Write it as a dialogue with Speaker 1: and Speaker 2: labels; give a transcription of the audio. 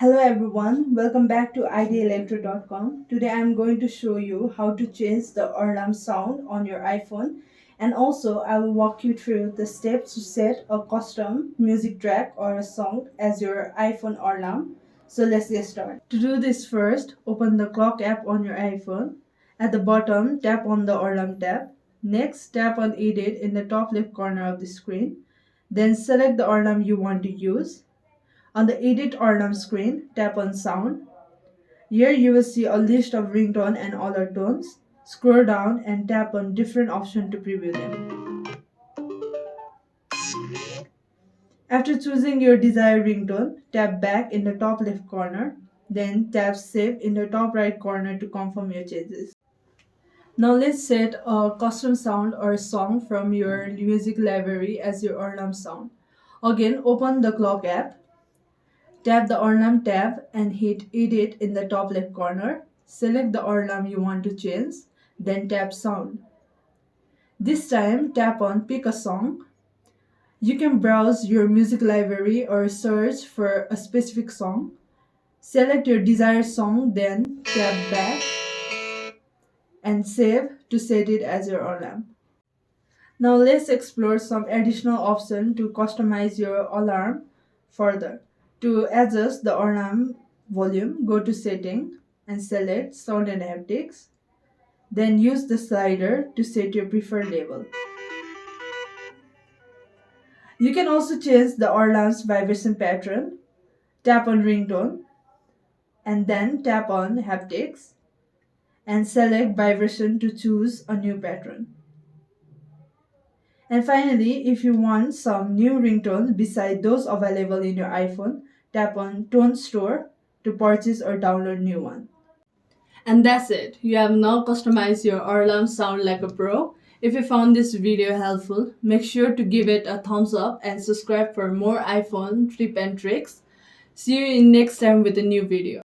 Speaker 1: Hello everyone, welcome back to ideaelectro.com. Today I'm going to show you how to change the alarm sound on your iPhone, and also I will walk you through the steps to set a custom music track or a song as your iPhone alarm. So let's get started. To do this, first open the clock app on your iPhone. At the bottom, tap on the alarm tab. Next, tap on edit in the top left corner of the screen. Then select the alarm you want to use. On the Edit Alarm screen, tap on Sound. Here you will see a list of ringtone and other tones. Scroll down and tap on different options to preview them. After choosing your desired ringtone, tap back in the top left corner. Then tap Save in the top right corner to confirm your changes. Now let's set a custom sound or song from your music library as your alarm sound. Again, open the clock app. Tap the Ornam tab and hit Edit in the top left corner. Select the Ornam you want to change, then tap Sound. This time, tap on Pick a Song. You can browse your music library or search for a specific song. Select your desired song, then tap Back and Save to set it as your alarm. Now let's explore some additional options to customize your alarm further. To adjust the alarm volume, go to Setting and select Sound and Haptics. Then use the slider to set your preferred level. You can also change the alarm's vibration pattern. Tap on Ringtone and then tap on Haptics and select Vibration to choose a new pattern. And finally, if you want some new ringtones beside those available in your iPhone, tap on Tone Store to purchase or download new one. And that's it. You have now customized your alarm sound like a pro. If you found this video helpful, make sure to give it a thumbs up and subscribe for more iPhone tip and tricks. See you in next time with a new video.